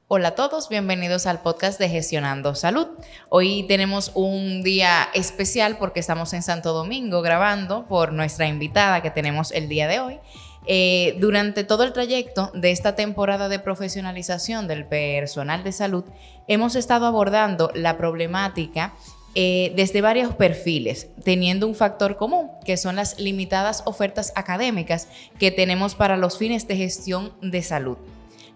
Hola a todos, bienvenidos al podcast de Gestionando Salud. Hoy tenemos un día especial porque estamos en Santo Domingo grabando por nuestra invitada que tenemos el día de hoy. Durante todo el trayecto de esta temporada de profesionalización del personal de salud, hemos estado abordando la problemática desde varios perfiles, teniendo un factor común, que son las limitadas ofertas académicas que tenemos para los fines de gestión de salud.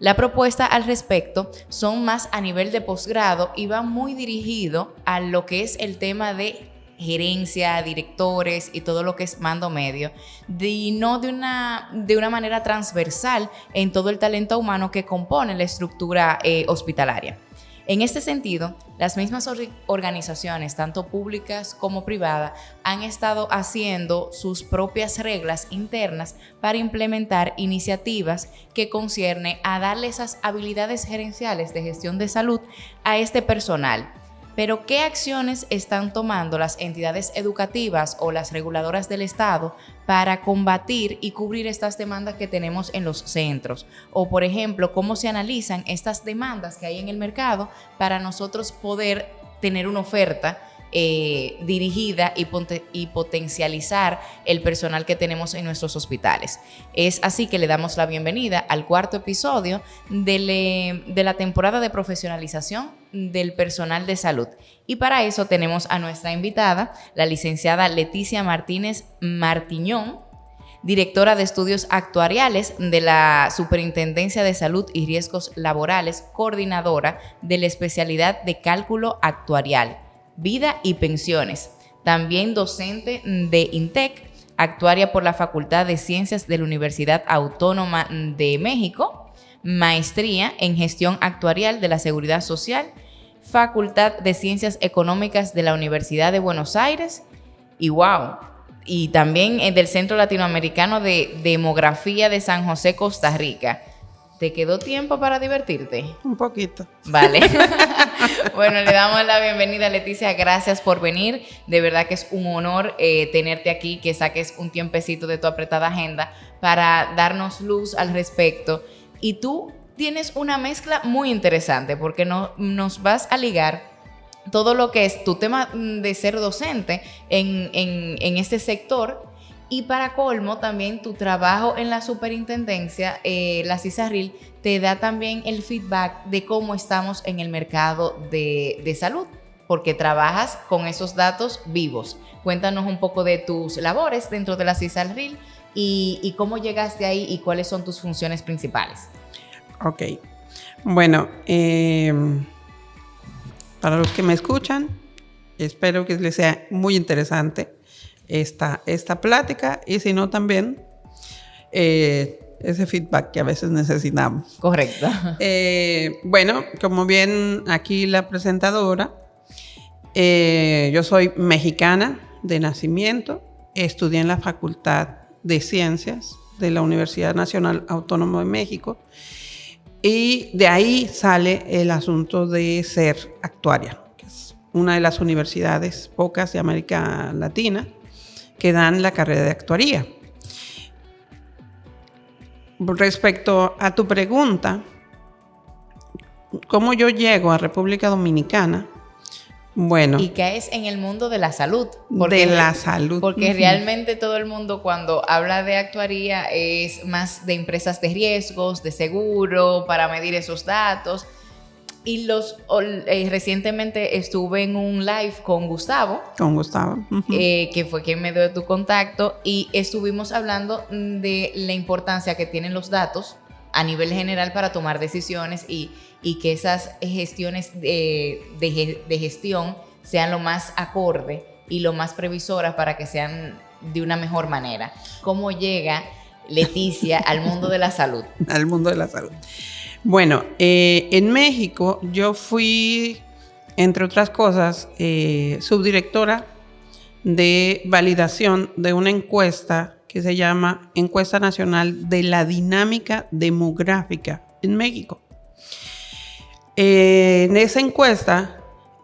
La propuesta al respecto son más a nivel de posgrado y va muy dirigido a lo que es el tema de gerencia, directores y todo lo que es mando medio, y no de una manera transversal en todo el talento humano que compone la estructura hospitalaria. En este sentido, las mismas organizaciones, tanto públicas como privadas, han estado haciendo sus propias reglas internas para implementar iniciativas que conciernen a darle esas habilidades gerenciales de gestión de salud a este personal. Pero, ¿qué acciones están tomando las entidades educativas o las reguladoras del Estado para combatir y cubrir estas demandas que tenemos en los centros? O, por ejemplo, ¿cómo se analizan estas demandas que hay en el mercado para nosotros poder tener una oferta dirigida y potencializar el personal que tenemos en nuestros hospitales? Es así que le damos la bienvenida al cuarto episodio de la temporada de profesionalización del personal de salud. Y para eso tenemos a nuestra invitada, la licenciada Leticia Martínez Martiñón, directora de Estudios Actuariales de la Superintendencia de Salud y Riesgos Laborales, coordinadora de la especialidad de Cálculo Actuarial, Vida y Pensiones. También docente de INTEC, actuaria por la Facultad de Ciencias de la Universidad Autónoma de México, maestría en Gestión Actuarial de la Seguridad Social, Facultad de Ciencias Económicas de la Universidad de Buenos Aires y también del Centro Latinoamericano de Demografía de San José, Costa Rica. ¿Te quedó tiempo para divertirte? Un poquito. Vale. Bueno, le damos la bienvenida, Leticia. Gracias por venir. De verdad que es un honor tenerte aquí, que saques un tiempecito de tu apretada agenda para darnos luz al respecto. Y tú tienes una mezcla muy interesante porque nos vas a ligar todo lo que es tu tema de ser docente en este sector. Y para colmo, también tu trabajo en la superintendencia, la CISARRIL, te da también el feedback de cómo estamos en el mercado de salud, porque trabajas con esos datos vivos. Cuéntanos un poco de tus labores dentro de la CISARRIL y cómo llegaste ahí y cuáles son tus funciones principales. Ok. Bueno, para los que me escuchan, espero que les sea muy interesante esta plática, y si no también ese feedback que a veces necesitamos. Correcto. Bueno, como bien aquí la presentadora, yo soy mexicana de nacimiento, estudié en la Facultad de Ciencias de la Universidad Nacional Autónoma de México, y de ahí sale el asunto de ser actuaria, que es una de las universidades pocas de América Latina que dan la carrera de actuaría. Respecto a tu pregunta, ¿cómo yo llego a República Dominicana? Bueno. Y caes en el mundo de la salud. De la salud. Porque realmente todo el mundo cuando habla de actuaría es más de empresas de riesgos, de seguro, para medir esos datos. Y recientemente estuve en un live con Gustavo. Con Gustavo. Que fue quien me dio tu contacto, y estuvimos hablando de la importancia que tienen los datos a nivel general para tomar decisiones y que esas gestiones de gestión sean lo más acorde y lo más previsoras para que sean de una mejor manera. ¿Cómo llega Leticia al mundo de la salud? Al mundo de la salud. Bueno, en México yo fui, entre otras cosas, subdirectora de validación de una encuesta que se llama Encuesta Nacional de la Dinámica Demográfica en México. En esa encuesta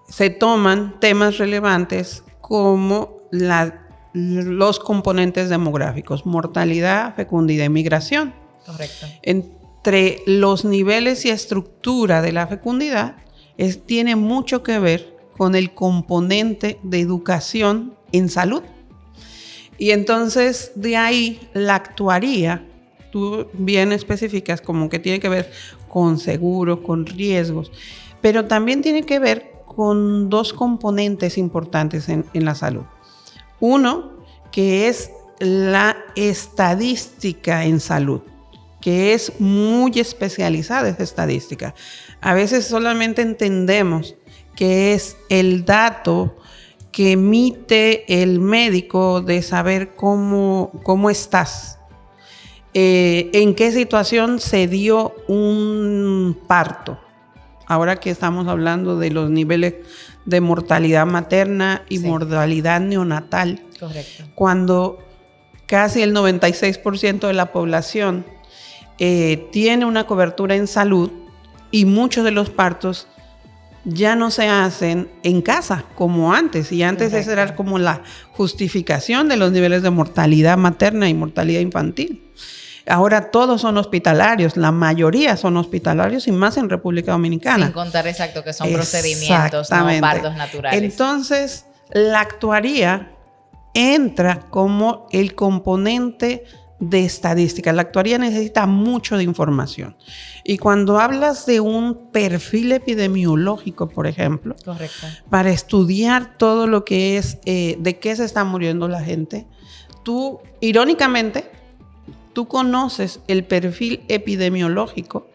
se toman temas relevantes como los componentes demográficos, mortalidad, fecundidad y migración. Correcto. entre los niveles y estructura de la fecundidad tiene mucho que ver con el componente de educación en salud. Y entonces de ahí la actuaría, tú bien especificas como que tiene que ver con seguros, con riesgos, pero también tiene que ver con dos componentes importantes en la salud. Uno, que es la estadística en salud, que es muy especializada esa estadística. A veces solamente entendemos que es el dato que emite el médico de saber cómo estás, en qué situación se dio un parto. Ahora que estamos hablando de los niveles de mortalidad materna y mortalidad neonatal. Correcto. Cuando casi el 96% de la población tiene una cobertura en salud y muchos de los partos ya no se hacen en casa como antes. Y antes esa era como la justificación de los niveles de mortalidad materna y mortalidad infantil. Ahora todos son hospitalarios, la mayoría son hospitalarios y más en República Dominicana. Sin contar exacto que son procedimientos, no partos naturales. Entonces, la actuaría entra como el componente de estadística. La actuaría necesita mucho de información. Y cuando hablas de un perfil epidemiológico, por ejemplo, correcto, para estudiar todo lo que es de qué se está muriendo la gente, tú, irónicamente, tú conoces el perfil epidemiológico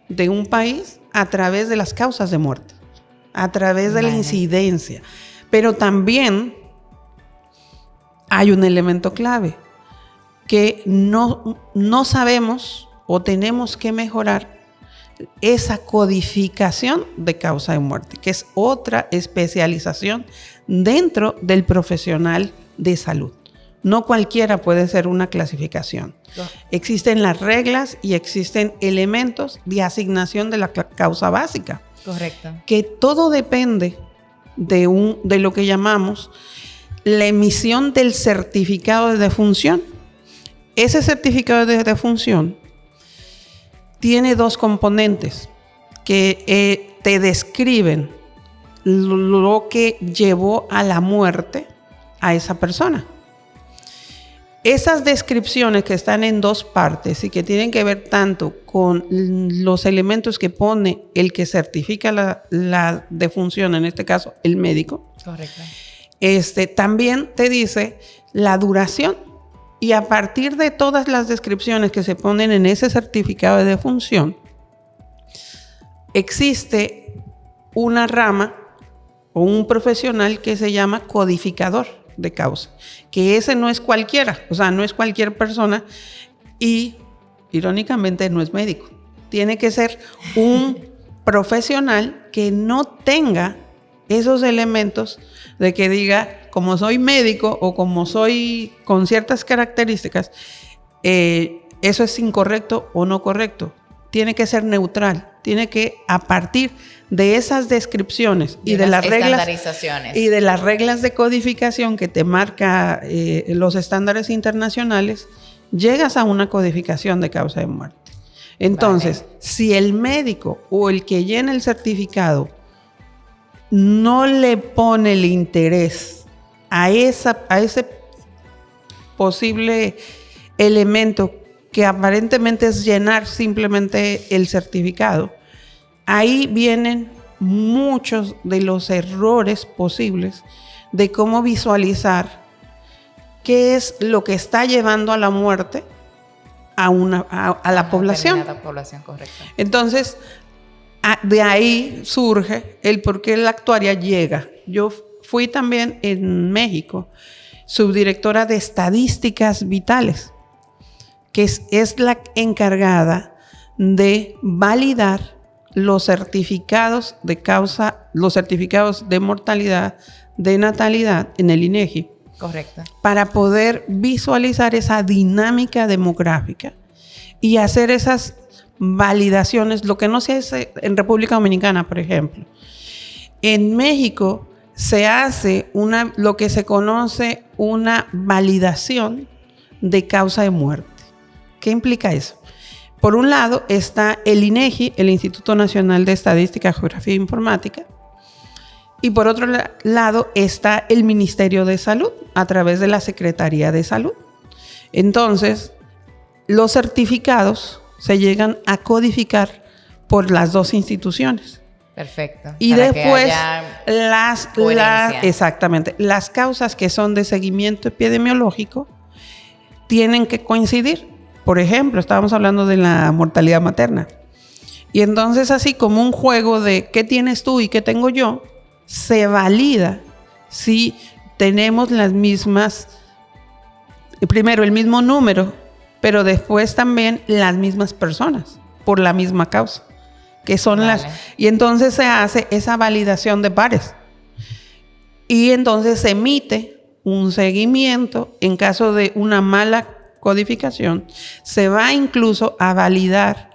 de un país a través de las causas de muerte, a través de la incidencia. Pero también hay un elemento clave que no sabemos o tenemos que mejorar, esa codificación de causa de muerte, que es otra especialización dentro del profesional de salud. No cualquiera puede ser una clasificación. Existen las reglas y existen elementos de asignación de la causa básica. Correcto. Que todo depende de lo que llamamos la emisión del certificado de defunción. Ese certificado de defunción tiene dos componentes que te describen lo que llevó a la muerte a esa persona. Esas descripciones que están en dos partes y que tienen que ver tanto con los elementos que pone el que certifica la defunción, en este caso el médico. Correcto. También te dice la duración, y a partir de todas las descripciones que se ponen en ese certificado de defunción, existe una rama o un profesional que se llama codificador de causa, que ese no es cualquiera, o sea, no es cualquier persona y irónicamente no es médico. Tiene que ser un profesional que no tenga esos elementos de que diga, como soy médico o como soy con ciertas características, eso es incorrecto o no correcto. Tiene que ser neutral, tiene que, a partir de esas descripciones y de las reglas y de las reglas de codificación que te marca los estándares internacionales, llegas a una codificación de causa de muerte. Entonces, si el médico o el que llena el certificado no le pone el interés a ese posible elemento que aparentemente es llenar simplemente el certificado, ahí vienen muchos de los errores posibles de cómo visualizar qué es lo que está llevando a la muerte a la población. Correcto. Entonces, de ahí surge el por qué la actuaria llega. Yo fui también en México subdirectora de estadísticas vitales, que es la encargada de validar los certificados de causa, los certificados de mortalidad, de natalidad en el INEGI. Correcto. Para poder visualizar esa dinámica demográfica y hacer esas validaciones, lo que no se hace en República Dominicana, por ejemplo. En México se hace lo que se conoce una validación de causa de muerte. ¿Qué implica eso? por un lado está el INEGI, el Instituto Nacional de Estadística, Geografía e Informática, y por otro lado está el Ministerio de Salud, a través de la Secretaría de Salud. Entonces, los certificados se llegan a codificar por las dos instituciones. Perfecto. Y para después que haya exactamente, las causas que son de seguimiento epidemiológico tienen que coincidir. Por ejemplo, estábamos hablando de la mortalidad materna. Y entonces, así como un juego de qué tienes tú y qué tengo yo, se valida si tenemos las mismas, primero el mismo número, pero después también las mismas personas por la misma causa, que son y entonces se hace esa validación de pares. Y entonces se emite un seguimiento. En caso de una mala codificación, se va incluso a validar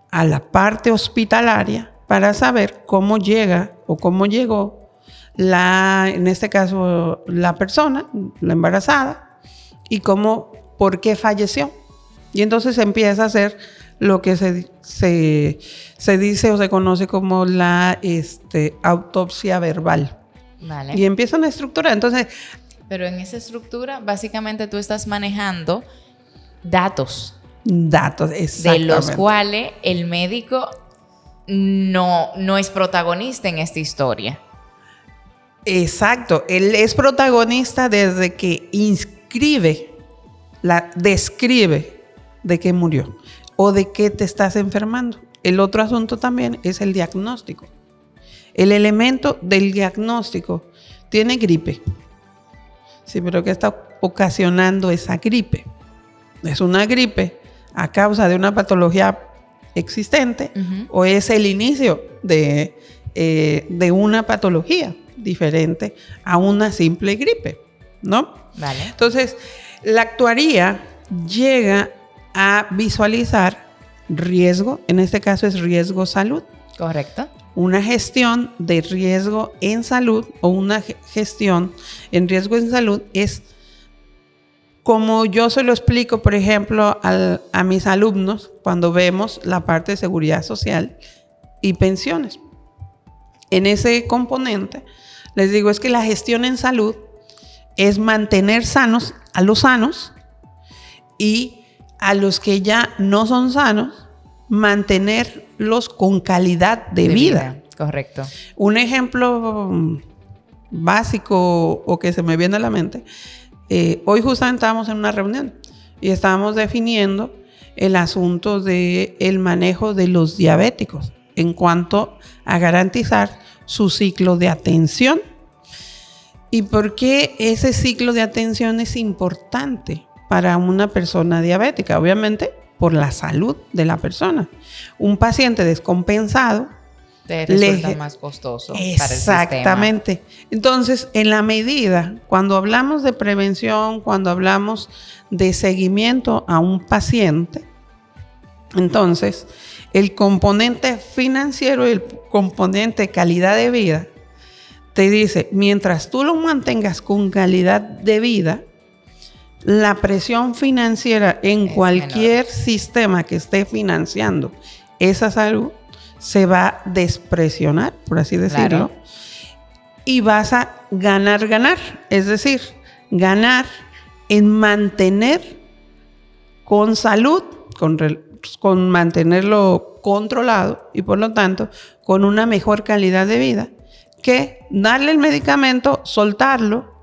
a la parte hospitalaria para saber cómo llega o cómo llegó en este caso la persona, la embarazada, y por qué falleció. Y entonces se empieza a hacer lo que se dice o se conoce como la autopsia verbal. Vale. Y empieza una estructura. Entonces, pero en esa estructura, básicamente tú estás manejando datos, exactamente. De los cuales el médico no es protagonista en esta historia. Exacto. Él es protagonista desde que describe de qué murió o de qué te estás enfermando. El otro asunto también es el diagnóstico. El elemento del diagnóstico tiene gripe. Sí, pero ¿qué está ocasionando esa gripe? ¿Es una gripe a causa de una patología existente o es el inicio de una patología diferente a una simple gripe? ¿No? Vale. Entonces, la actuaría llega a visualizar riesgo, en este caso es riesgo salud. Correcto. Una gestión de riesgo en salud o una gestión en riesgo en salud es como yo se lo explico, por ejemplo, a mis alumnos cuando vemos la parte de seguridad social y pensiones. En ese componente les digo es que la gestión en salud es mantener sanos a los sanos y a los que ya no son sanos, mantenerlos con calidad de vida. Correcto. Un ejemplo básico o que se me viene a la mente, hoy justamente estábamos en una reunión y estábamos definiendo el asunto del manejo de los diabéticos en cuanto a garantizar su ciclo de atención. ¿Y por qué ese ciclo de atención es importante para una persona diabética? Obviamente por la salud de la persona. Un paciente descompensado te resulta más costoso para el sistema. Exactamente. Entonces, en la medida, cuando hablamos de prevención, cuando hablamos de seguimiento a un paciente, entonces el componente financiero y el componente calidad de vida te dice, mientras tú lo mantengas con calidad de vida, la presión financiera en cualquier sistema que esté financiando esa salud se va a despresionar, por así decirlo, y vas a ganar, es decir, ganar en mantener con salud, con mantenerlo controlado y por lo tanto con una mejor calidad de vida, que darle el medicamento, soltarlo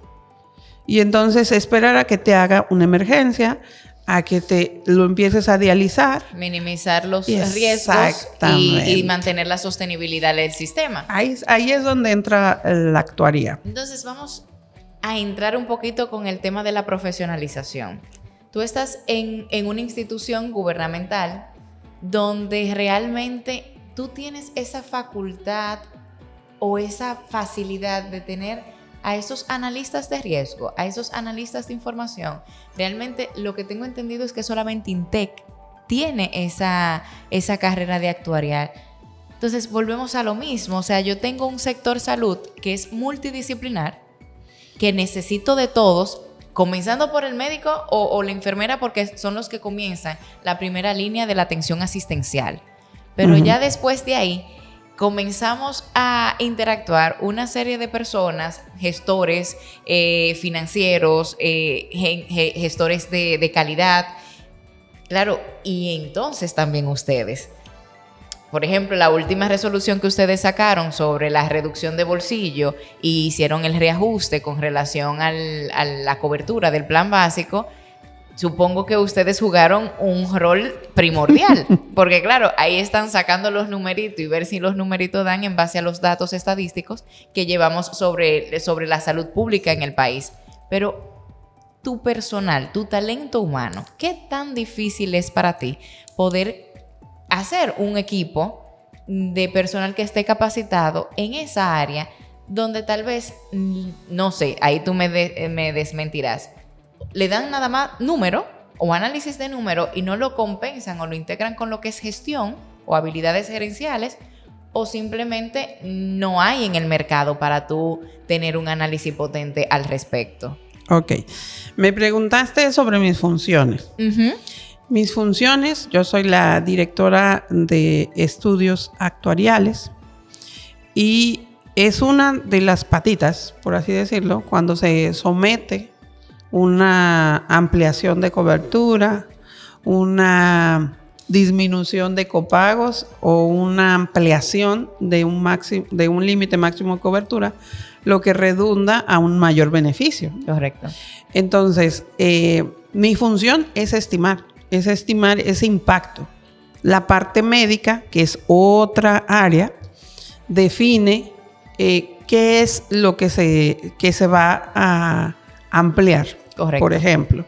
y entonces esperar a que te haga una emergencia, a que te lo empieces a dializar. Minimizar los riesgos y mantener la sostenibilidad del sistema. Ahí es donde entra la actuaría. Entonces vamos a entrar un poquito con el tema de la profesionalización. Tú estás en una institución gubernamental donde realmente tú tienes esa facultad o esa facilidad de tener a esos analistas de riesgo, a esos analistas de información. Realmente lo que tengo entendido es que solamente INTEC tiene esa carrera de actuarial. Entonces volvemos a lo mismo, o sea, yo tengo un sector salud que es multidisciplinar, que necesito de todos comenzando por el médico o la enfermera, porque son los que comienzan la primera línea de la atención asistencial. Pero ya después de ahí comenzamos a interactuar una serie de personas, gestores financieros, gestores de calidad, claro, y entonces también ustedes. Por ejemplo, la última resolución que ustedes sacaron sobre la reducción de bolsillo y hicieron el reajuste con relación a la cobertura del plan básico, supongo que ustedes jugaron un rol primordial, porque claro, ahí están sacando los numeritos y ver si los numeritos dan en base a los datos estadísticos que llevamos sobre la salud pública en el país. Pero tu personal, tu talento humano, ¿qué tan difícil es para ti poder hacer un equipo de personal que esté capacitado en esa área donde tal vez, no sé, ahí tú me desmentirás, le dan nada más número o análisis de número y no lo compensan o lo integran con lo que es gestión o habilidades gerenciales, o simplemente no hay en el mercado para tú tener un análisis potente al respecto? Ok. Me preguntaste sobre mis funciones. Mis funciones, yo soy la directora de estudios actuariales y es una de las patitas, por así decirlo, cuando se somete una ampliación de cobertura, una disminución de copagos o una ampliación de un límite máximo de cobertura, lo que redunda a un mayor beneficio. Correcto. Entonces, mi función es estimar ese impacto. La parte médica, que es otra área, define qué es lo que se va a ampliar. Correcto. Por ejemplo,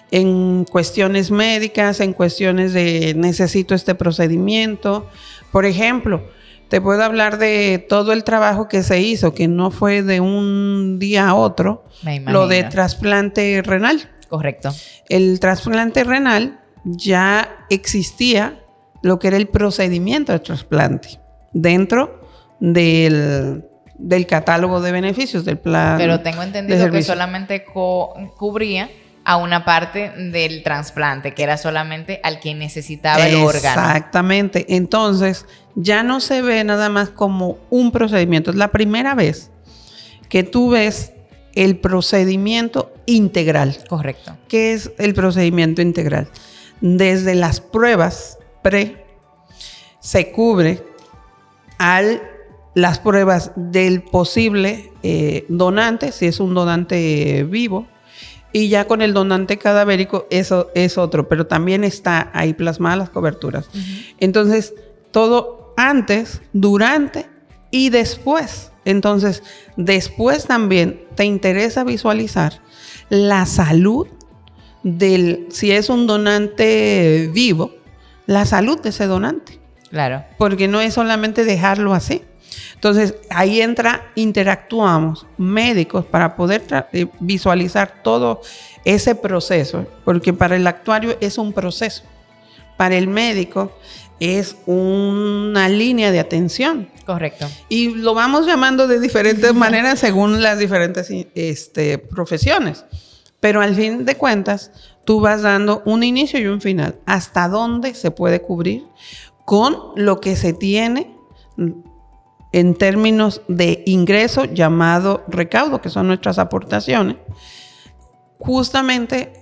en cuestiones médicas, en cuestiones de necesito este procedimiento. Por ejemplo, te puedo hablar de todo el trabajo que se hizo, que no fue de un día a otro, lo de trasplante renal. Correcto. El trasplante renal ya existía lo que era el procedimiento de trasplante dentro del catálogo de beneficios del plan. Pero tengo entendido que solamente cubría a una parte del trasplante, que era solamente al que necesitaba el órgano. Exactamente. Entonces, ya no se ve nada más como un procedimiento. Es la primera vez que tú ves el procedimiento integral. Correcto. ¿Qué es el procedimiento integral? Desde las pruebas se cubre las pruebas del posible donante, si es un donante vivo, y ya con el donante cadavérico eso es otro, pero también está ahí plasmadas las coberturas. Entonces, todo antes, durante y después. Entonces, después también te interesa visualizar la salud si es un donante vivo, la salud de ese donante. Claro. Porque no es solamente dejarlo así. Entonces, ahí interactuamos médicos para poder visualizar todo ese proceso, porque para el actuario es un proceso, para el médico es una línea de atención. Correcto. Y lo vamos llamando de diferentes maneras según las diferentes profesiones. Pero al fin de cuentas, tú vas dando un inicio y un final. ¿Hasta dónde se puede cubrir con lo que se tiene en términos de ingreso llamado recaudo, que son nuestras aportaciones? Justamente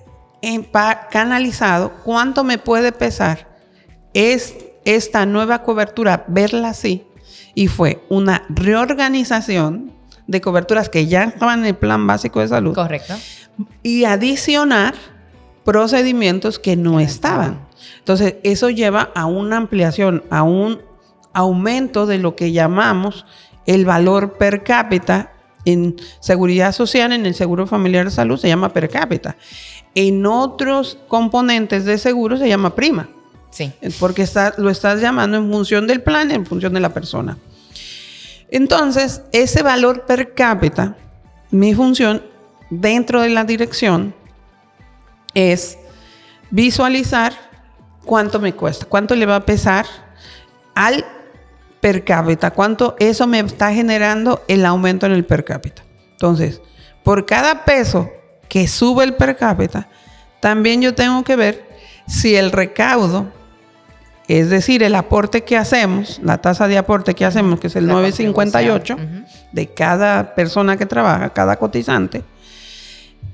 canalizado, ¿cuánto me puede pesar esta nueva cobertura? Verla así. Y fue una reorganización de coberturas que ya estaban en el plan básico de salud. Correcto. Y adicionar procedimientos que no estaban. Entonces, eso lleva a una ampliación, a un aumento de lo que llamamos el valor per cápita. En seguridad social, en el seguro familiar de salud, se llama per cápita. En otros componentes de seguro se llama prima. Sí. Porque lo estás llamando en función del plan, en función de la persona. Entonces, ese valor per cápita, mi función dentro de la dirección es visualizar cuánto me cuesta, cuánto le va a pesar al per cápita, cuánto eso me está generando el aumento en el per cápita. Entonces, por cada peso que sube el per cápita, también yo tengo que ver si el recaudo, es decir, el aporte que hacemos, la tasa de aporte que hacemos, que es el 9.58 de cada persona que trabaja, cada cotizante,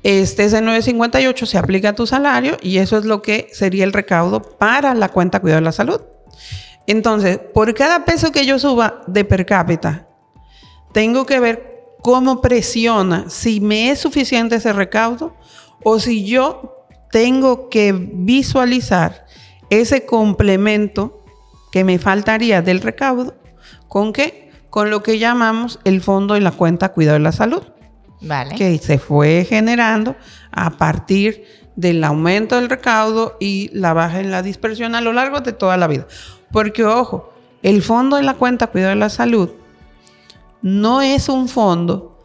ese 9.58 se aplica a tu salario y eso es lo que sería el recaudo para la cuenta Cuidado de la Salud. Entonces, por cada peso que yo suba de per cápita, tengo que ver cómo presiona, si me es suficiente ese recaudo o si yo tengo que visualizar ese complemento que me faltaría del recaudo. ¿Con qué? Con lo que llamamos el fondo y la cuenta Cuidado de la Salud. Vale. Que se fue generando a partir del aumento del recaudo y la baja en la dispersión a lo largo de toda la vida. Porque, ojo, el fondo y la cuenta Cuidado de la Salud no es un fondo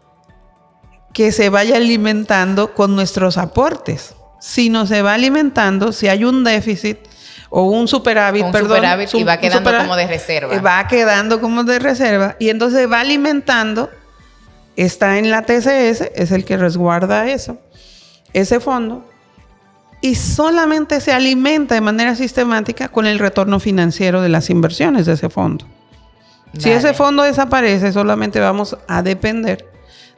que se vaya alimentando con nuestros aportes, sino se va alimentando si hay un déficit o un superávit, y va quedando como de reserva. Va quedando como de reserva y entonces va alimentando, está en la TCS, es el que resguarda eso, ese fondo, y solamente se alimenta de manera sistemática con el retorno financiero de las inversiones de ese fondo. Vale. Si ese fondo desaparece, solamente vamos a depender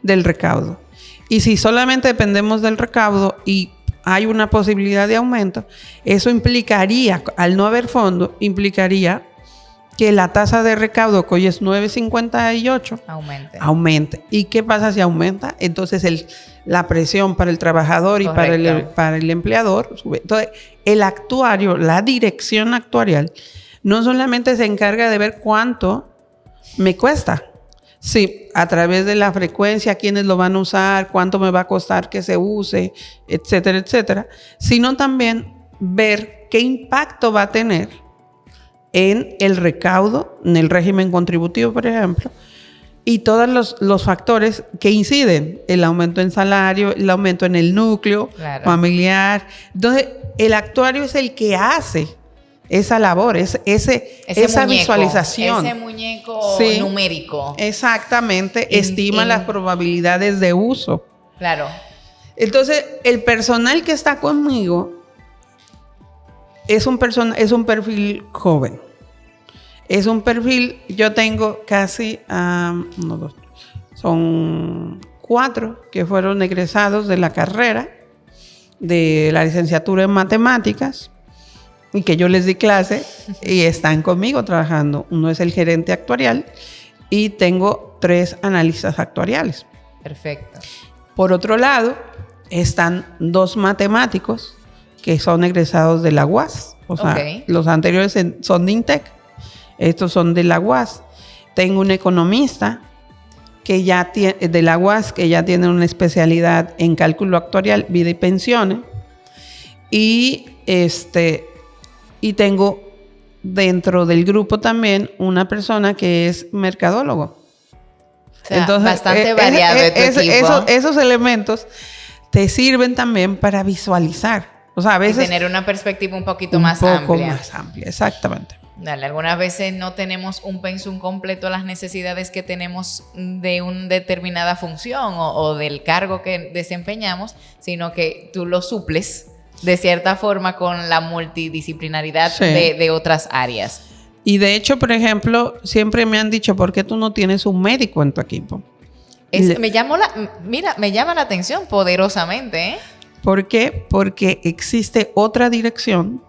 del recaudo. Y si solamente dependemos del recaudo y hay una posibilidad de aumento, eso implicaría, al no haber fondo, implicaría que la tasa de recaudo, que hoy es 9.58, aumente. ¿Y qué pasa si aumenta? Entonces la presión para el trabajador y para el empleador sube. Entonces, el actuario, la dirección actuarial, no solamente se encarga de ver cuánto me cuesta, sí, a través de la frecuencia, quiénes lo van a usar, cuánto me va a costar que se use, etcétera, etcétera, sino también ver qué impacto va a tener en el recaudo, en el régimen contributivo, por ejemplo, y todos los factores que inciden, el aumento en salario, el aumento en el núcleo familiar. Entonces, el actuario es el que hace esa labor, esa muñeco, visualización. Ese muñeco numérico. Exactamente, estima las probabilidades de uso. Claro. Entonces, el personal que está conmigo es un perfil joven. Es un perfil, yo tengo casi, son 4 que fueron egresados de la carrera de la licenciatura en matemáticas y que yo les di clase y están conmigo trabajando. Uno es el gerente actuarial y tengo 3 analistas actuariales. Perfecto. Por otro lado, están 2 matemáticos que son egresados de la UAS. O sea, los anteriores son de INTEC, estos son de la UAS. Tengo un economista que ya tiene, de la UAS, que ya tiene una especialidad en cálculo actuarial, vida y pensiones. Y tengo dentro del grupo también una persona que es mercadólogo. O sea, entonces, bastante variado tu equipo. Esos elementos te sirven también para visualizar. O sea, a veces... Y tener una perspectiva un poquito más amplia. Un poco más amplia, exactamente. Dale, algunas veces no tenemos un pensum completo a las necesidades que tenemos de una determinada función o del cargo que desempeñamos, sino que tú lo suples de cierta forma con la multidisciplinaridad de otras áreas. Y de hecho, por ejemplo, siempre me han dicho, ¿por qué tú no tienes un médico en tu equipo? Me llama la atención poderosamente, ¿eh? ¿Por qué? Porque existe otra dirección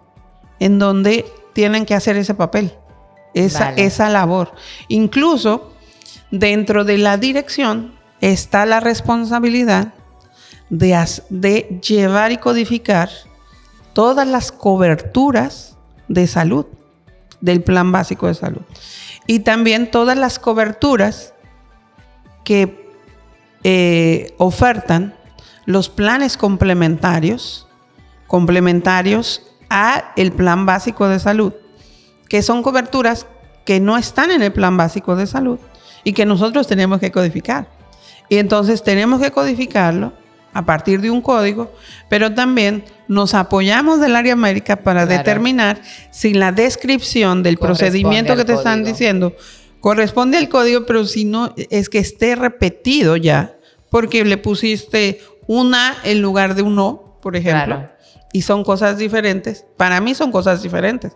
en donde tienen que hacer ese papel, esa labor. Incluso dentro de la dirección está la responsabilidad de llevar y codificar todas las coberturas de salud del Plan Básico de Salud y también todas las coberturas que ofertan los planes complementarios a el Plan Básico de Salud, que son coberturas que no están en el Plan Básico de Salud y que nosotros tenemos que codificar. Y entonces tenemos que codificarlo a partir de un código, pero también nos apoyamos del área médica para determinar si la descripción del procedimiento que te están diciendo corresponde al código, pero si no, es que esté repetido ya porque le pusiste una en lugar de un O, por ejemplo. Claro. Y son cosas diferentes. Para mí son cosas diferentes.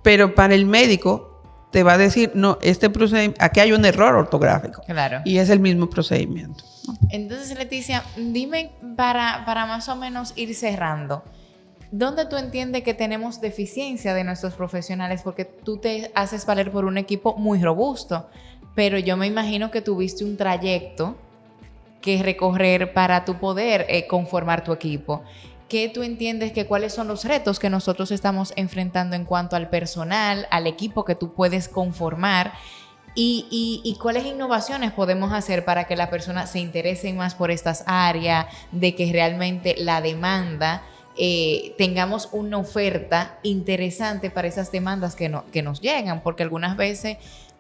Pero para el médico te va a decir, no, este procedimiento, aquí hay un error ortográfico. Claro. Y es el mismo procedimiento. Entonces, Leticia, dime para más o menos ir cerrando, ¿dónde tú entiendes que tenemos deficiencia de nuestros profesionales? Porque tú te haces valer por un equipo muy robusto, pero yo me imagino que tuviste un trayecto que recorrer para tu poder conformar tu equipo. ¿Qué tú entiendes que cuáles son los retos que nosotros estamos enfrentando en cuanto al personal, al equipo que tú puedes conformar? ¿Y cuáles innovaciones podemos hacer para que la persona se interese más por estas áreas, de que realmente la demanda, tengamos una oferta interesante para esas demandas que nos llegan? Porque algunas veces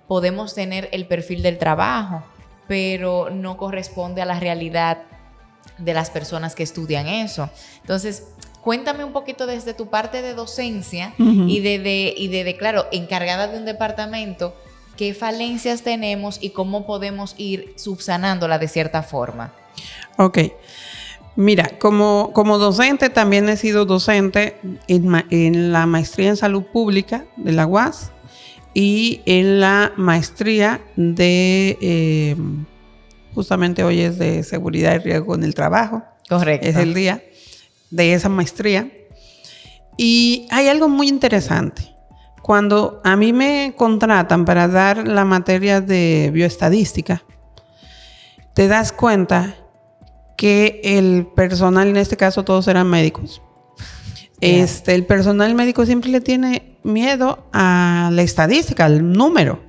podemos tener el perfil del trabajo, pero no corresponde a la realidad de las personas que estudian eso. Entonces, cuéntame un poquito desde tu parte de docencia y de, claro, encargada de un departamento, qué falencias tenemos y cómo podemos ir subsanándola de cierta forma. Ok. Mira, como docente, también he sido docente en la maestría en salud pública de la UAS y en la maestría de, justamente hoy es de seguridad y riesgo en el trabajo. Correcto. Es el día de esa maestría. Y hay algo muy interesante. Cuando a mí me contratan para dar la materia de bioestadística, te das cuenta que el personal, en este caso todos eran médicos, el personal médico siempre le tiene miedo a la estadística, al número.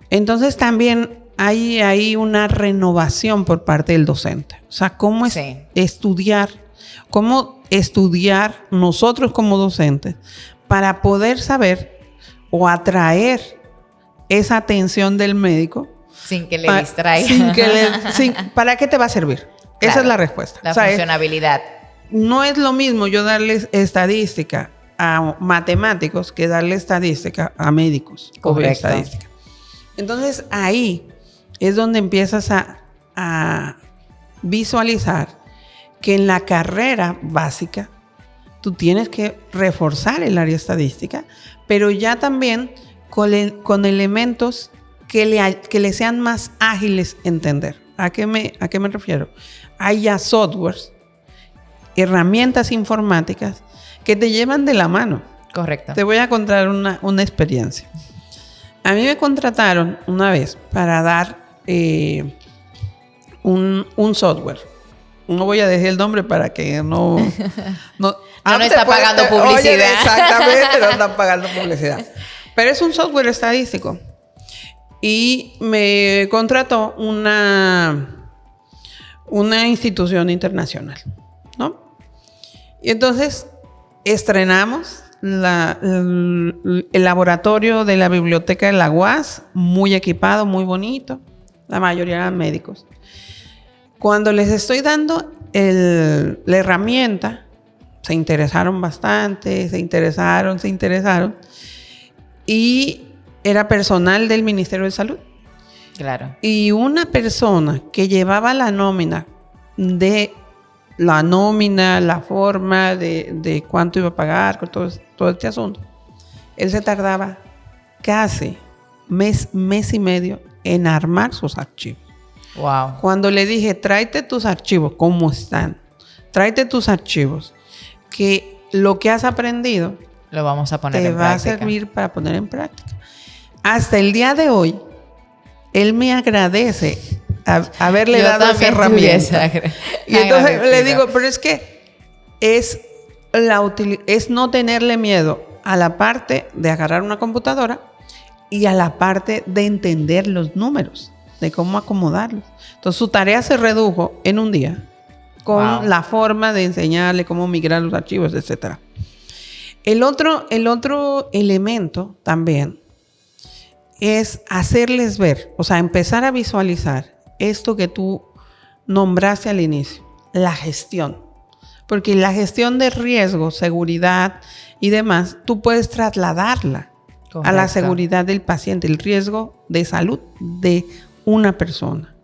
Entonces también hay una renovación por parte del docente. O sea, cómo estudiar nosotros como docentes para poder saber o atraer esa atención del médico. Sin que le distraiga. ¿Para qué te va a servir? Claro, esa es la respuesta. La funcionabilidad. No es lo mismo yo darles estadística a matemáticos que darle estadística a médicos. Correcto. O estadística. Entonces ahí es donde empiezas a visualizar que en la carrera básica tú tienes que reforzar el área estadística, pero ya también con elementos que le sean más ágiles entender. ¿A qué me refiero? Hay ya softwares, herramientas informáticas que te llevan de la mano. Correcto. Te voy a contar una experiencia. A mí me contrataron una vez para dar un software. No voy a decir el nombre para que no está pagando publicidad. Oye, exactamente, no están pagando publicidad. Pero es un software estadístico. Y me contrató una institución internacional, ¿no? Y entonces estrenamos el laboratorio de la biblioteca de la UAS, muy equipado, muy bonito. La mayoría eran médicos. Cuando les estoy dando la herramienta, se interesaron bastante, se interesaron. Y era personal del Ministerio de Salud. Claro. Y una persona que llevaba la nómina, la forma de cuánto iba a pagar, con todo este asunto, él se tardaba casi mes y medio en armar sus archivos. Wow. Cuando le dije, tráete tus archivos, ¿cómo están? Tráete tus archivos, que lo que has aprendido lo vamos a poner en práctica. Te va a servir para poner en práctica. Hasta el día de hoy, él me agradece haberle dado esa herramienta. Y entonces le digo, pero es que es no tenerle miedo a la parte de agarrar una computadora y a la parte de entender los números, de cómo acomodarlos. Entonces su tarea se redujo en un día con la forma de enseñarle cómo migrar los archivos, etc. El otro elemento también es hacerles ver, o sea, empezar a visualizar esto que tú nombraste al inicio, la gestión. Porque la gestión de riesgo, seguridad y demás, tú puedes trasladarla a la seguridad del paciente, el riesgo de salud de una persona.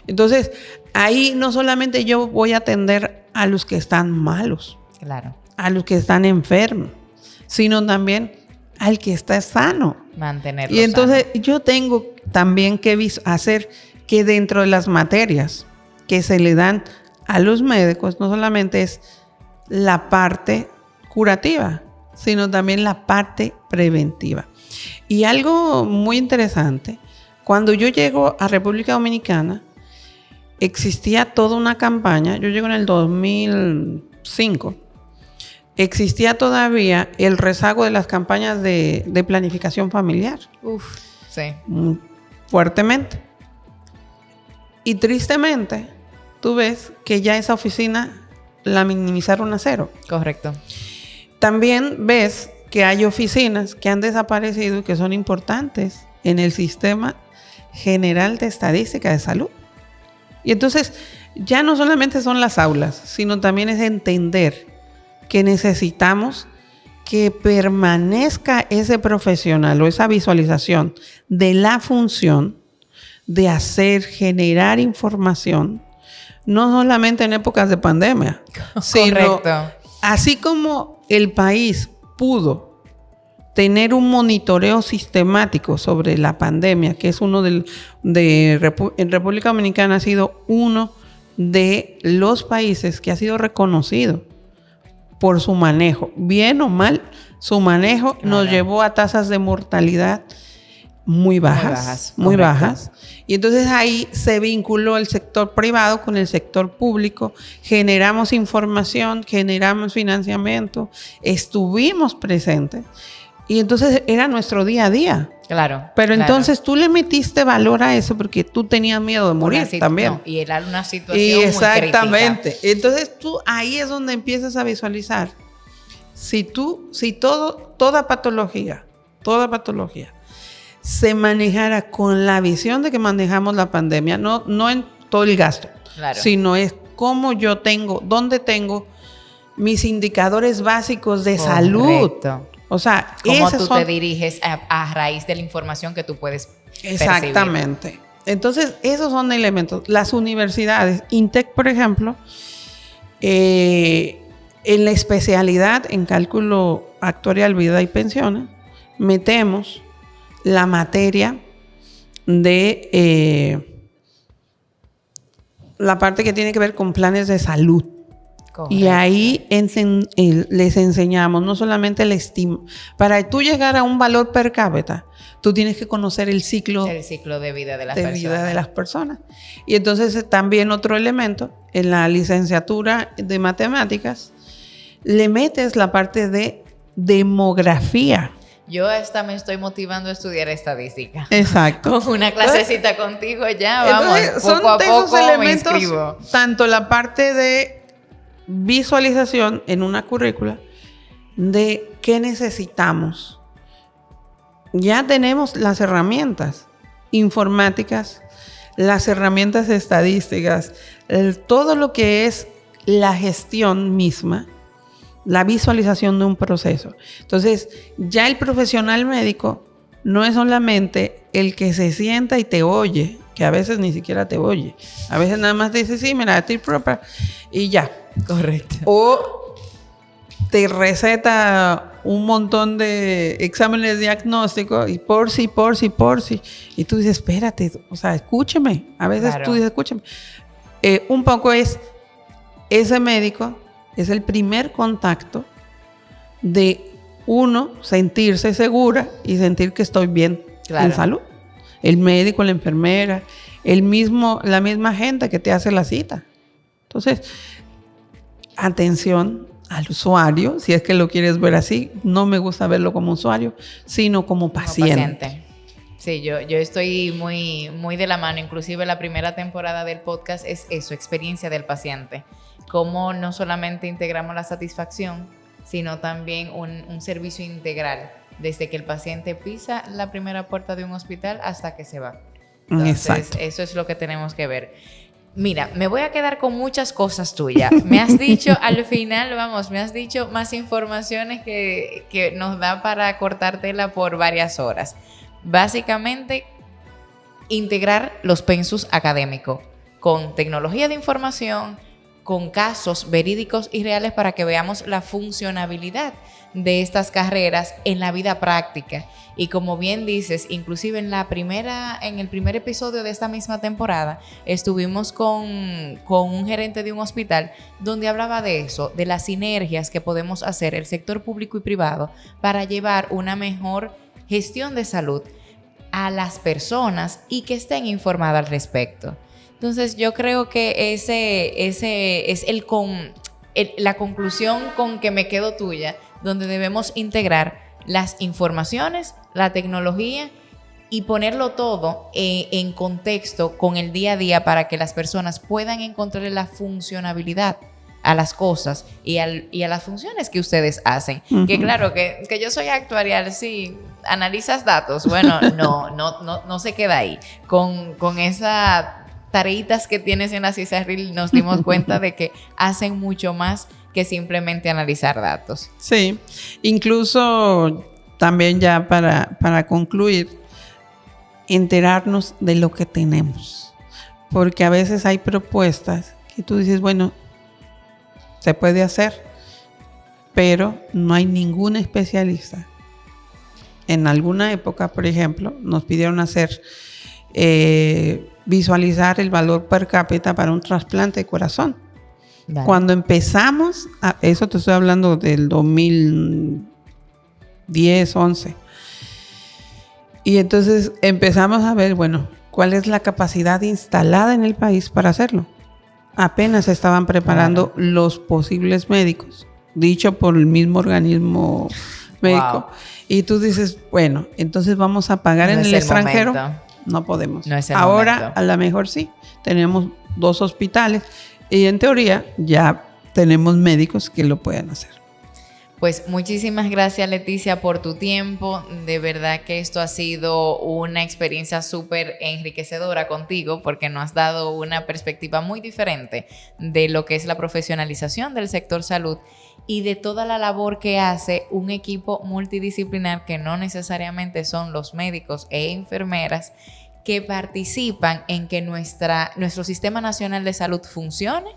Entonces, ahí no solamente yo voy a atender a los que están malos, Claro. a los que están enfermos, sino también al que está sano. Mantenerlo Y entonces sano. yo tengo también que hacer que dentro de las materias que se le dan a los médicos, no solamente es la parte curativa, sino también la parte preventiva. Y algo muy interesante, cuando yo llego a República Dominicana, existía toda una campaña, yo llego en el 2005, existía todavía el rezago de las campañas de planificación familiar. Uf, sí. Fuertemente. Y tristemente, tú ves que ya esa oficina la minimizaron a cero. Correcto. También ves que hay oficinas que han desaparecido y que son importantes en el sistema general de estadística de salud. Y entonces, ya no solamente son las aulas, sino también es entender que necesitamos que permanezca ese profesional o esa visualización de la función de hacer, generar información, no solamente en épocas de pandemia, sino así como el país pudo tener un monitoreo sistemático sobre la pandemia, que es uno en República Dominicana ha sido uno de los países que ha sido reconocido por su manejo, bien o mal, su manejo nos llevó a tasas de mortalidad muy bajas. Y entonces ahí se vinculó el sector privado con el sector público, generamos información, generamos financiamiento, estuvimos presentes y entonces era nuestro día a día. Claro. Pero entonces tú le metiste valor a eso porque tú tenías miedo de morir también. No, y era una situación y muy exactamente. crítica. Entonces tú ahí es donde empiezas a visualizar. Si toda patología se manejara con la visión de que manejamos la pandemia, no en todo el gasto, sino es cómo yo dónde tengo mis indicadores básicos de salud. O sea, cómo tú te diriges a raíz de la información que tú puedes percibir. Exactamente. Entonces, esos son elementos. Las universidades, INTEC, por ejemplo, en la especialidad en cálculo actuarial, vida y pensiones, metemos la materia de la parte que tiene que ver con planes de salud. Correcto. Y ahí les enseñamos no solamente el estima. Para tú llegar a un valor per cápita, tú tienes que conocer el ciclo de vida de las personas. Y entonces también otro elemento, en la licenciatura de matemáticas, le metes la parte de demografía. Yo hasta me estoy motivando a estudiar estadística. Exacto. Con una clasecita contigo ya, vamos, poco a poco me inscribo. Tanto la parte de visualización en una currícula de qué necesitamos. Ya tenemos las herramientas informáticas, las herramientas estadísticas, todo lo que es la gestión misma, la visualización de un proceso. Entonces, ya el profesional médico no es solamente el que se sienta y te oye, que a veces ni siquiera te oye. A veces nada más te dice, sí, mira, estoy propia y ya. Correcto. O te receta un montón de exámenes diagnósticos y por si. Y tú dices, espérate, o sea, escúcheme. A veces tú dices, escúcheme. Un poco es, ese médico es el primer contacto de uno sentirse segura y sentir que estoy bien en salud. El médico, la enfermera, la misma gente que te hace la cita. Entonces, atención al usuario, si es que lo quieres ver así. No me gusta verlo como usuario, sino como paciente. Sí, yo estoy muy, muy de la mano. Inclusive la primera temporada del podcast es eso, experiencia del paciente. Cómo no solamente integramos la satisfacción, sino también un servicio integral, desde que el paciente pisa la primera puerta de un hospital hasta que se va. Entonces, exacto. Eso es lo que tenemos que ver. Mira, me voy a quedar con muchas cosas tuyas. Me has dicho al final, me has dicho más informaciones que nos da para cortar tela por varias horas. Básicamente, integrar los pensus académicos. con tecnología de información, con casos verídicos y reales para que veamos la funcionabilidad de estas carreras en la vida práctica. Y como bien dices, inclusive en el primer episodio de esta misma temporada, estuvimos con un gerente de un hospital donde hablaba de eso, de las sinergias que podemos hacer el sector público y privado para llevar una mejor gestión de salud a las personas y que estén informadas al respecto. Entonces yo creo que ese es la conclusión con que me quedo tuya, donde debemos integrar las informaciones, la tecnología y ponerlo todo en contexto con el día a día para que las personas puedan encontrar la funcionabilidad a las cosas y a las funciones que ustedes hacen. Uh-huh. Que claro, que yo soy actuarial, sí, analizas datos, bueno, no se queda ahí. Con esa tareitas que tienes en la CISARRIL nos dimos cuenta de que hacen mucho más que simplemente analizar datos. Sí, incluso también ya para concluir, enterarnos de lo que tenemos, porque a veces hay propuestas que tú dices, bueno, se puede hacer, pero no hay ningún especialista. En alguna época, por ejemplo, nos pidieron hacer visualizar el valor per cápita para un trasplante de corazón. Vale. Cuando empezamos, eso te estoy hablando del 2010, 11. Y entonces empezamos a ver, bueno, cuál es la capacidad instalada en el país para hacerlo. Apenas se estaban preparando los posibles médicos, dicho por el mismo organismo médico. Wow. Y tú dices, bueno, entonces vamos a pagar en el extranjero. No podemos. No es el Ahora, momento. A lo mejor sí. Tenemos 2 hospitales y en teoría ya tenemos médicos que lo pueden hacer. Pues muchísimas gracias, Leticia, por tu tiempo. De verdad que esto ha sido una experiencia súper enriquecedora contigo porque nos has dado una perspectiva muy diferente de lo que es la profesionalización del sector salud y de toda la labor que hace un equipo multidisciplinar que no necesariamente son los médicos e enfermeras que participan en que nuestro Sistema Nacional de Salud funcione,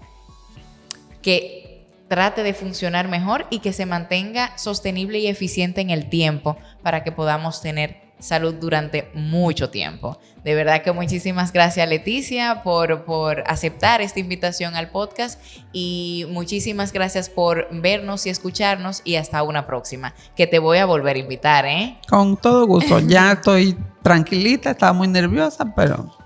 que trate de funcionar mejor y que se mantenga sostenible y eficiente en el tiempo para que podamos tener salud durante mucho tiempo. De verdad que muchísimas gracias, Leticia, por aceptar esta invitación al podcast y muchísimas gracias por vernos y escucharnos y hasta una próxima, que te voy a volver a invitar, ¿eh? Con todo gusto. Ya estoy tranquilita, estaba muy nerviosa, pero...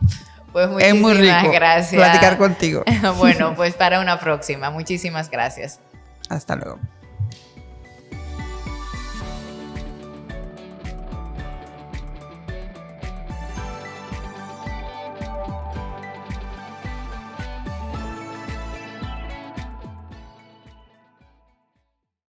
Pues muchísimas es muy rico gracias. Platicar contigo. Bueno, pues para una próxima. Muchísimas gracias. Hasta luego.